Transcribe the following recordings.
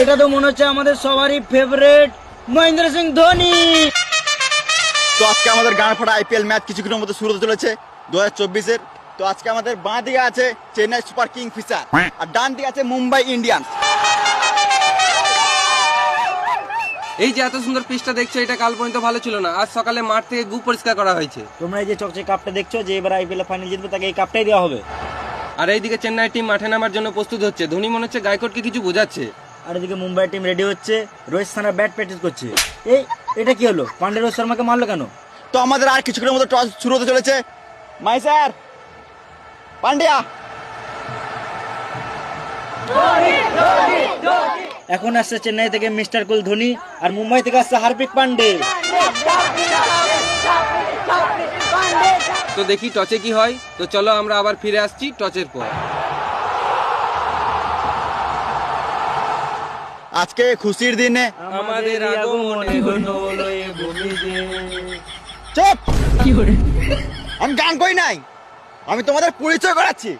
এটা তো মনে হচ্ছে আমাদের সবারই ফেভারিট মহেন্দ্র সিং ধোনি। তো আজকে আমাদের গান ফাটা আইপিএল ম্যাচ কিছুক্ষণের মধ্যে শুরু হতে চলেছে 2024-এর। তো আজকে আমাদের বাঁ দিকে আছে চেন্নাই সুপার কিং ফিশার আর ডান দিকে আছে মুম্বাই ইন্ডিয়ান্স। এই যে এত সুন্দর পিচটা দেখছো, এটা কাল পর্যন্ত ভালো ছিল না। আজ সকালে মাঠ থেকে গু পরিষ্কার করা হয়েছে। তোমরা এই যে চকচকে কাপটা দেখছো, যে এবার আইপিএল ফাইনাল জিতবে তাকে এই কাপটাই দেওয়া হবে। আর এইদিকে চেন্নাই টিম মাঠে নামার জন্য প্রস্তুত হচ্ছে। ধোনি মনে হচ্ছে গায়কোটকে কিছু বোঝাচ্ছে। আর এদিকে মুম্বাই টিম রেডি হচ্ছে, রোহিত শর্মা ব্যাট প্র্যাকটিস করছে। এটা কি হলো? পান্ডে রোহিত শর্মাকে মারলো কেন? তো আমাদের আর কিছুক্ষণের মধ্যে টস শুরু হতে চলেছে। মাই স্যার পান্ডিয়া। এখন আসছে চেন্নাই থেকে মিস্টার কুল ধোনি, আর মুম্বাই থেকে আসছে হার্দিক পান্ডে। তো দেখি টচে কি হয়। তো চলো আমরা আবার ফিরে আসছি টচের পর। আজকে খুশির দিনে আমাদের আগমনে হলো এ ভূমিতে। চুপ! আমি গান করি নাই, আমি তোমাদের পরিচয় করাচ্ছি।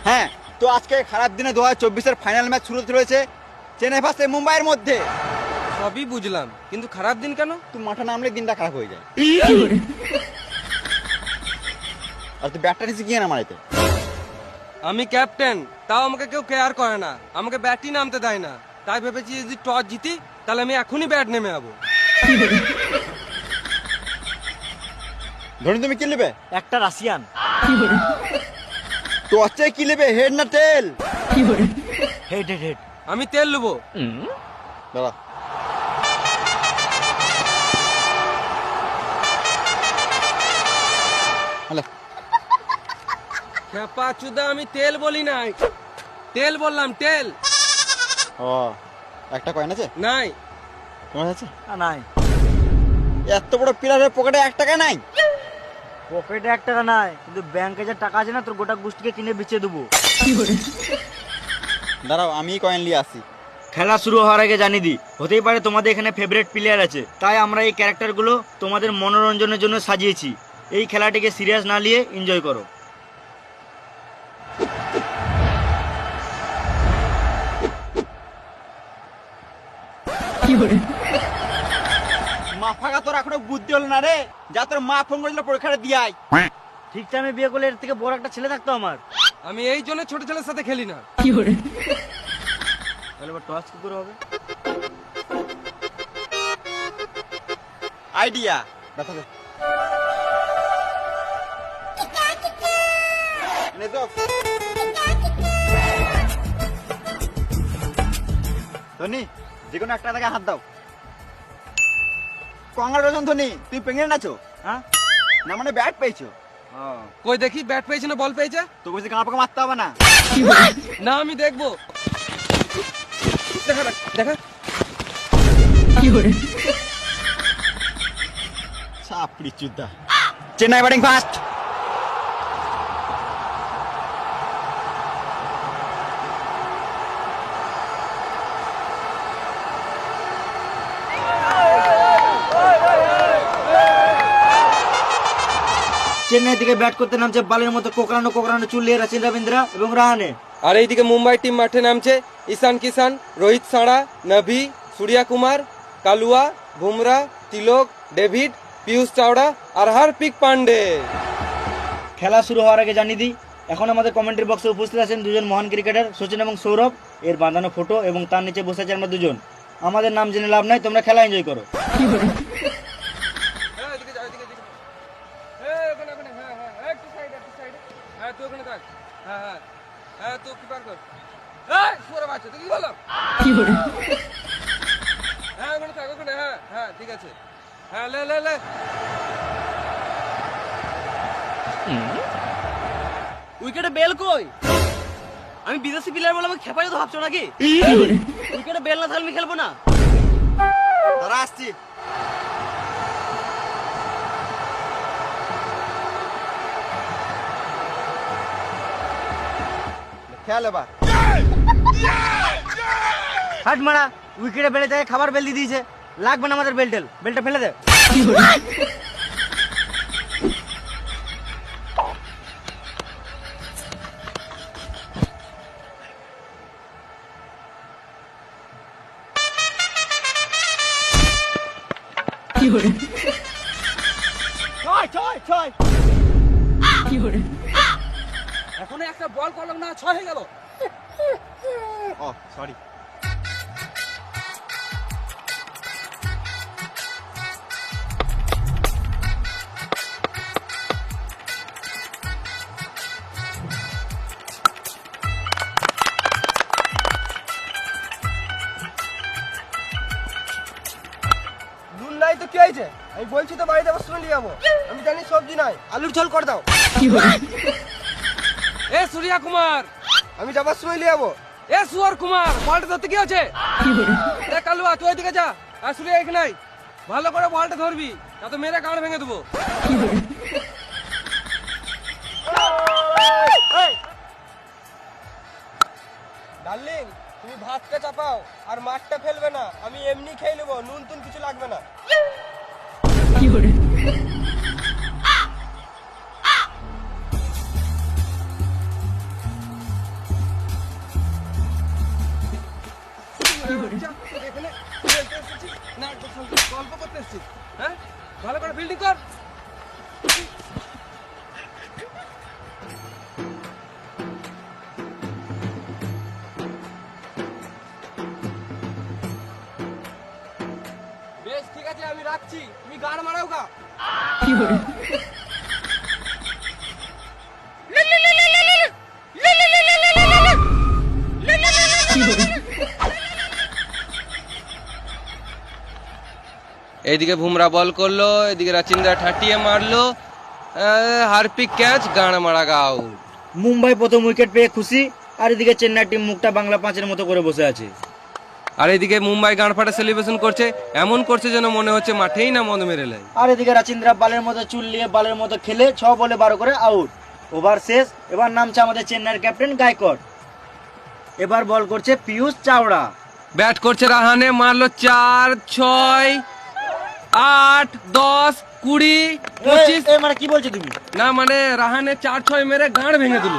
হ্যাঁ, তো আজকে খারাপ দিনে 2024-এর ফাইনাল ম্যাচ শুরু হতে চলেছে চেন্নাই ভার্সেস মুম্বাইয়ের মধ্যে। সবই বুঝলাম, কিন্তু খারাপ দিন কেন? তুই মাঠে নামলে দিনটা খারাপ হয়ে যায়। আর তুই ব্যাটটা নিচে গিয়ে না মারাইতে। আমি ক্যাপ্টেন, তাও আমাকে কেউ কেয়ার করে না, আমাকে ব্যাটই নামতে দেয় না। তাই ভেবেছি যদি টস জিতি তাহলে আমি এখনই ব্যাট নেমে যাবো। ধোনি তুমি কি নেবে? একটা রাশিয়ান। তো হচ্ছে কি নেবে, হেড না টেল? Head head head. আমি তেল নেবো। দাঁড়া, হ্যালো। খেপা চুদা, আমি তেল বলি নাই, তেল বললাম, তেল। ও, একটা কয়েন আছে? নাই। তোমার আছে? নাই। এত বড় প্লেয়ারের পকেটে 1 টাকা নাই? পকেটে 1 টাকা নাই, কিন্তু ব্যাংকে যে টাকা আছে না, তোর গোটা গোষ্ঠীকে কিনে বেচে দেবো। দাঁড়াও, আমি কয়েন নিয়ে আসি। খেলা শুরু হওয়ার আগে জানিয়ে দিই, হতেই পারে তোমাদের এখানে ফেভারিট প্লেয়ার আছে, তাই আমরা এই ক্যারেক্টারগুলো তোমাদের মনোরঞ্জনের জন্য সাজিয়েছি। এই খেলাটিকে সিরিয়াস না নিয়ে এনজয় করো। মা ফাঁকা, তোর এখনো বুদ্ধি হলো না রে? যা, তোর মা ফোন করেছিল পরীক্ষাটা দিয়াই। ঠিক টাইমে বিয়ে করলে এর থেকে বড় একটা ছেলে থাকতো আমার। আমি এই জন্য ছোট ছেলের সাথে খেলি না। তাহলে এবার টস কি করে হবে? আইডিয়া দেখা দে। নে তো। ধোনি, যে কোনো একটা জায়গায় হাত দাও। কংগ্রেচুলেশন ধোনি, তুমি প্রেগনেন্ট আছো? হ্যাঁ, না মানে ব্যাট পেয়েছো? কই দেখি, ব্যাট পেয়েছে না বল পেয়েছে? তো বলছি গাঁ পাকা মারতে হবে না? না, আমি দেখবো। দেখা দেখা। চাপড়ি চুদা। Chennai batting first. চেন্নাই থেকে ব্যাট করতে নামছে বালের মতো কোকড়ানো কোকড়ানো চুল নিয়ে রাচিন রবীন্দ্রা এবং রাহানে। আর এইদিকে মুম্বাই টিম মাঠে নামছে ঈশান কিষান, রোহিত শর্মা, নভি, সূর্যা কুমার, কালুয়া, বুমরা, তিলক, ডেভিড, পিয়ুষ চাওড়া আর হার্দিক পান্ডে। খেলা শুরু হওয়ার আগে জানিয়ে দিই, এখন আমাদের কমেন্ট্রি বক্সে উপস্থিত আছেন দুজন মহান ক্রিকেটার, সচিন এবং সৌরভ। এর বাঁধানো ফটো এবং তার নিচে বসে আছি আমরা দুজন। আমাদের নাম জেনে লাভ নাই, তোমরা খেলা এনজয় করো। ঠিক আছে, হ্যাঁ লে লে লে। উইকেটে বেল কই? আমি বিদেশি প্লেয়ার বলে আমাকে খেপাই তো ভাবছো নাকি? উইকেটে বেল না থাকলে আমি খেলবো না। তারা আসছি। খেয়াল এবার। হাট মারা, উইকেটে বেলে যায় খাবার বেল দিয়ে দিয়েছে। লাগবে না আমাদের বেলটা ফেলে দে। ছয় ছয় ছয়। এখনো একটা বল করলাম না, 6 হয়ে গেল। ও সরি। নুন নাই তো কি হয়েছে? আমি বলছি তো বাড়িতে আবার শুনে যাবো। আমি জানি সবজি নাই, আলুর ঝোল করে দাও। এ সূর্যা কুমার, আমি যাবার সময় নিয়ে যাবো। এ সুয়ার কুমার, বলটা ধরতে কি হচ্ছে? এ কালুয়া, তুই এদিকে যা। আর সূর্যা এখানে নাই, ভালো করে বলটা ধরবি, না তো মেরে গাঁড় ভেঙে দেবো। ডার্লিং, তুমি ভাতটা চাপাও আর মাছটা ফেলবে না, আমি এমনি খেয়ে নেবো, নুন টুন কিছু লাগবে না। এখানে খেলতে এসেছি না, গল্প করতে এসেছি? হ্যাঁ, ভালো করে বিল্ডিং কর। বেশ, ঠিক আছে, আমি রাখছি, তুমি গান মারাও গা। এইদিকে বুমরা বল করলো, এদিকে রাচিন্দা ঠাটিয়ে মারলো, হারপিক ক্যাচ, গান মারা গাও। মুম্বাই প্রথম উইকেট পেয়ে খুশি, আর এদিকে চেন্নাই টিম মুখটা বাংলা 5-এর মতো করে বসে আছে। আর এদিকে মুম্বাই গান ফাটা সেলিব্রেশন করছে, এমন করছে যেন মনে হচ্ছে মাঠেই না মদ মেরে লাই। আর এদিকে রাচিন্দ্রা বালের মতো চুল নিয়ে বালের মতো খেলে 6 বলে 12 করে আউট। ওভার শেষ, এবার নামছে আমাদের চেন্নাইয়ের ক্যাপ্টেন গায়কোয়াড়। এবার বল করছে পিয়ুষ চাওড়া। ব্যাট করছে রাহানে, মারলো 4, 6, 8, 10, 20, 25। মানে কি বলছো তুমি? না মানে রাহানে 4, 6 মেরে গাঁড় ভেঙে দিল।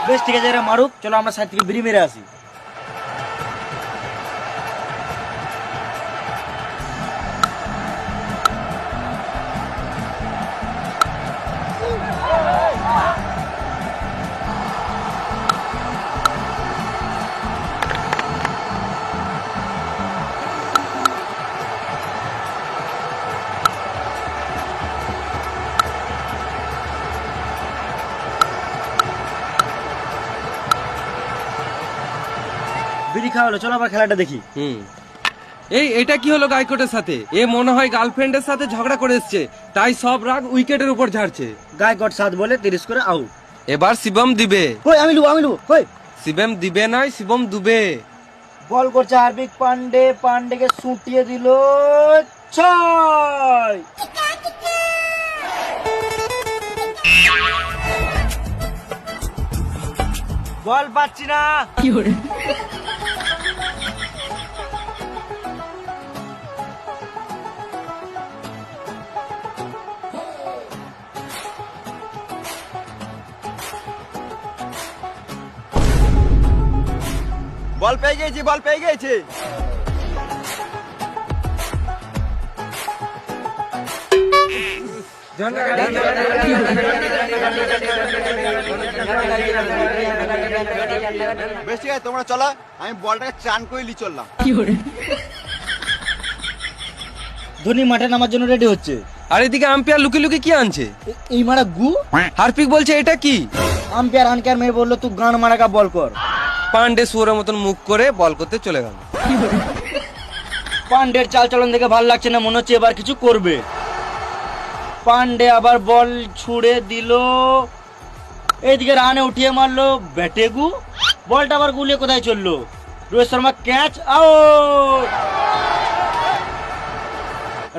বেশ, ঠিক আছে, এরা মারুক, চলো আমরা সাইড থেকে বিড়ি মেরে আসি। বিড়ি খাওয়া হলো, চলো আবার খেলাটা দেখি। এটা কি হলো গায়কোটের সাথে? এ মনে হয় গার্লফ্রেন্ডের সাথে ঝগড়া করে এসছে, তাই সব রাগ উইকেটের উপর ঝাড়ছে। গায়কোয়াড় 7 বলে 30 করে আউট। এবার শিবম দিবে। কই আমি লুবো কই? শিবম দিবে নয়, শিবম দুবে। বল করছে হার্দিক পান্ডে, পান্ডেকে সুটিয়ে দিল 6। বল পাচ্ছি না। বল পেয়ে গেছি, বল পেয়ে গেছি। বেশ, ঠিক আছে, তোমরা চলো, আমি বলটাকে চান করে লি চললাম। ধোনি মাঠে নামার জন্য রেডি হচ্ছে। আর এদিকে আম্পায়ার লুকি লুকি কি আনছে? এই মারা গু। হার্পিক বলছে এটা কি? আম্পায়ার আনকার মেয়ে বললো তুই গান মারাকা বল কর। পান্ডে সুরের মতন মুখ করে বল করতে চলে গেল। পান্ডের চাল চলন দেখে ভালো লাগছে না, মনে হচ্ছে এবার কিছু করবে। পান্ডে আবার বল ছুড়ে দিল, এইদিকে রানে উঠিয়ে মারলো ব্যাটেগু, বলটা আবার গুলিয়ে কোথায় চললো? Rohit Sharma catch, out.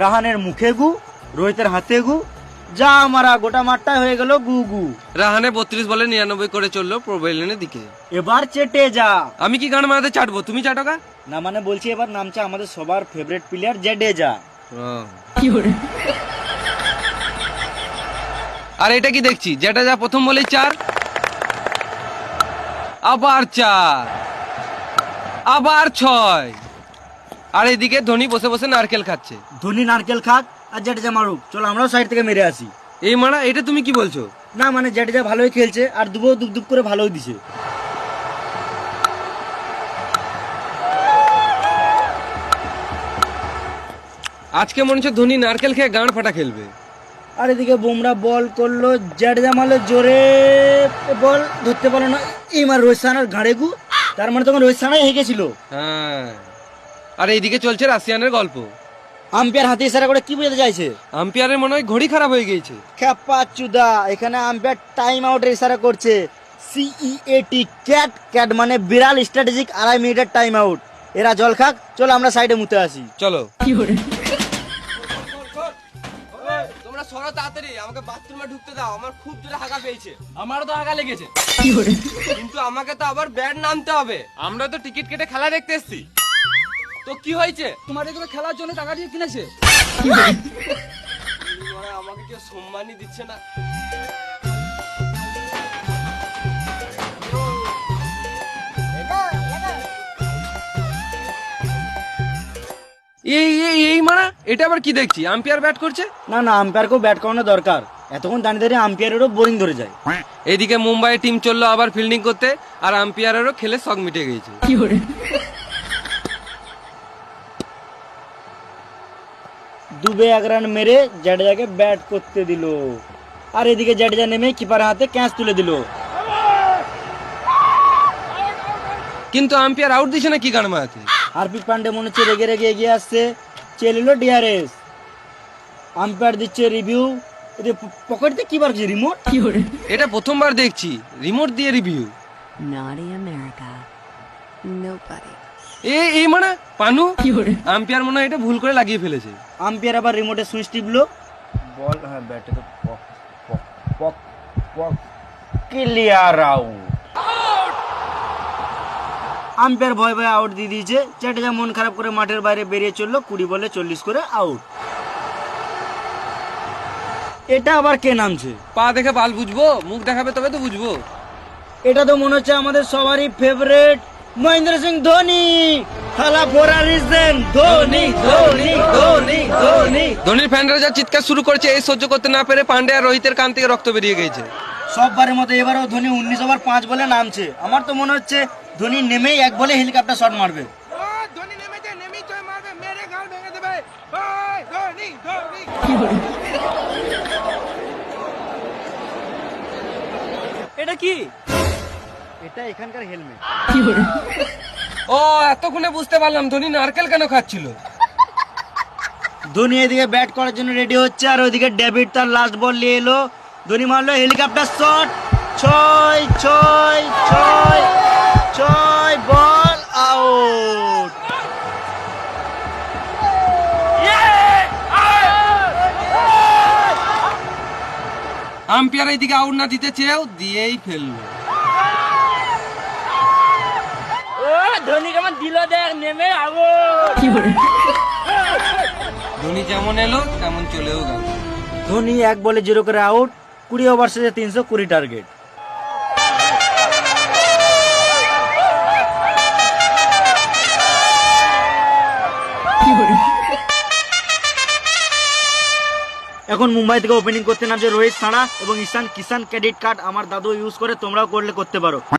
রাহানের মুখে গু, রোহিতের হাতে গু, যা মারা গোটা মাঠটাই হয়ে গেল গু গু। রাহানে 32 বলে 99 করে চললো প্রোভেলিনের দিকে। এবার চেটে যা। আমি কি গান মারাতে চাটবো, তুমি চাটোগা? না মানে বলছি এবার নামছে আমাদের সবার ফেভারিট প্লেয়ার জাডেজা। আর এটা কি দেখছি, যেটা যা প্রথম বলেই 4, আবার 4, আবার 6। আর এদিকে ধোনি বসে বসে নারকেল খাচ্ছে। ধোনি নারকেল খাক, আর জাডেজা মারুক, চলো আমরাও সাইড থেকে মেরে আসি। এই মারা, এটা তুমি কি বলছো? না মানে জাডেজা ভালোই খেলছে আর দুবো দুপ দুপ করে ভালোই দিছে। আজকে মনে হচ্ছে ধোনি নারকেল খেয়ে গাঁড় ফাটা খেলবে। আর এদিকে বুমরা বল করলো, জাডেজা মারলো জোরে, বল ধরতে পারলো না, এই মার রোহিত শর্মার ঘাড়েগু, তার মানে তখন রোহিত শর্মাই হেগেছিল। হ্যাঁ, আর এইদিকে চলছে রাশিয়ানের গল্প। আম্পায়ার হাতে ইশারা করে কি বোঝাতে চাইছে? আম্পায়ারের মনে হয় ঘড়ি খারাপ হয়ে গিয়েছে। খেপা চুদা, এখানে আম্পায়ার টাইম আউটের ইশারা করছে। CEAT, ক্যাট, ক্যাট মানে বিড়াল, স্ট্র্যাটেজিক 2.5 মিনিটের টাইম আউট। এরা জল খাক, চলো আমরা সাইডে মুতে আসি। চলো। তোমরা সরো তাড়াতাড়ি, আমাকে বাথরুমে ঢুকতে দাও, আমার খুব জোরে হাগা পেয়েছে। আমারও তো আগা লেগেছে। কিন্তু আমাকে তো আবার ব্যাট নামতে হবে, আমরা তো টিকিট কেটে খেলা দেখতে এসেছি। তো কি হয়েছে? তোমার এগুলো খেলার জন্য টাকা দিয়ে কিনেছে। আমাকে কেউ সম্মানই দিচ্ছে না। এই এই এই মারা, এটা আবার কি দেখছি? আম্পায়ার ব্যাট করছে। না না, আম্পায়ারকেও ব্যাট করানো দরকার, এতক্ষণ দাঁড়িয়ে দাঁড়িয়ে আম্পায়ারেরও বোরিং ধরে যায়। এদিকে মুম্বাই টিম চললো আবার ফিল্ডিং করতে, আর আম্পায়ারেরও খেলে শখ মিটে গেছে। দুবে 1 রান মেরে জাডেজাকে ব্যাট করতে দিল, আর এদিকে জাডেজা নেমে কিপারের হাতে ক্যাচ তুলে দিল। কিন্তু আম্পায়ার আউট দিছে না কি গান মারাতে? হার্পিক পান্ডে মনে হচ্ছে রেগে রেগে এগিয়ে আসছে, চেয়ে নিল DRS। আম্পায়ার দিচ্ছে রিভিউ। পকেটে কি বার করছে, রিমোট? এটা প্রথমবার দেখছি রিমোট দিয়ে রিভিউ। Naughty America. Nobody. এই মানে পানু, আম্পায়ার মনে হয় এটা ভুল করে লাগিয়ে ফেলেছে। আম্পায়ার আবার রিমোটে সুইচ টিপলো, বল হ্যাঁ ব্যাটে তো পক পক পক পক, ক্লিয়ার আউট। আম্পায়ার ভয় ভয় আউট দিয়ে দিয়েছে। জাডেজা মন খারাপ করে মাঠের বাইরে বেরিয়ে চললো, 20 বলে 40 করে আউট। এটা আবার কে নামছে? পা দেখে বাল বুঝবো, মুখ দেখাবে তবে তো বুঝবো। এটা তো মনে হচ্ছে আমাদের সবারই ফেভারিট মহেন্দ্র সিং ধোনি। থালা ফোরা রিজন, ধোনি ধোনি ধোনি ধোনি। ধোনির ফ্যানরা যা চিৎকার শুরু করেছে, এই সহ্য করতে না পেরে পান্ডে আর রোহিতের কান থেকে রক্ত বেরিয়ে গেছে। সববারের মতো এবারও ধোনি 19 ওভার 5 বলে নামছে। আমার তো মনে হচ্ছে ধোনি নেমেই 1 বলে হেলিকপ্টার শট মারবে। এটা কি? এটা এখানকার হেলমেট। ও, এতক্ষণে বুঝতে পারলাম ধোনি নারকেল কেন খাচ্ছিল। ধোনি এদিকে ব্যাট করার জন্য রেডি হচ্ছে, আর ওইদিকে ডেভিড তার লাস্ট বল নিয়ে এলো। ধোনি মারলো helicopter shot, 6 ball out. Umpire এইদিকে আউট না দিতে চেয়েও দিয়েই ফেললো। ধোনি কেমন দিল দেখ, নেমে আউট। ধোনি যেমন এলো তেমন চলেও গেল। ধোনি 1 বলে 0 করে আউট। 20 ওভার শেষে 320 টার্গেট। এখন মুম্বাই থেকে ওপেনিং করতে নামছে রোহিত শর্মা এবং ঈশান কিষান। ক্রেডিট কার্ড আমার দাদু ইউজ করে, তোমরাও করলে করতে পারো।